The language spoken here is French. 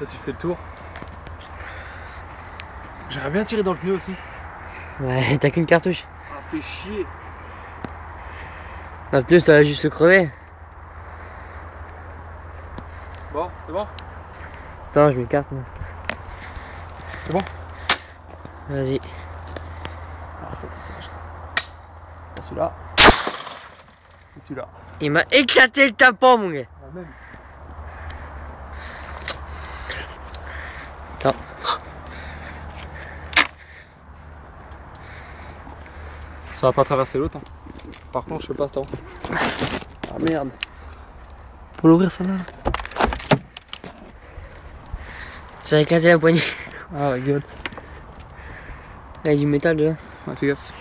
Là tu fais le tour. J'aurais bien tiré dans le pneu aussi. Ouais, t'as qu'une cartouche. Ah, fait chier. Dans le pneu, ça va juste le crever. Bon, c'est bon? Attends, je m'écarte moi. C'est bon? Vas-y. Ah, c'est pas celui-là. C'est celui-là. Il m'a éclaté le tapon, mon gars. Ah, même. Attends. Ça va pas traverser l'autre. Hein. Par contre, je sais pas, attends. Ah merde. Faut l'ouvrir celle-là. Ça a éclaté la poignée. Ah la gueule. Il y a du métal dedans. Ouais, fais gaffe.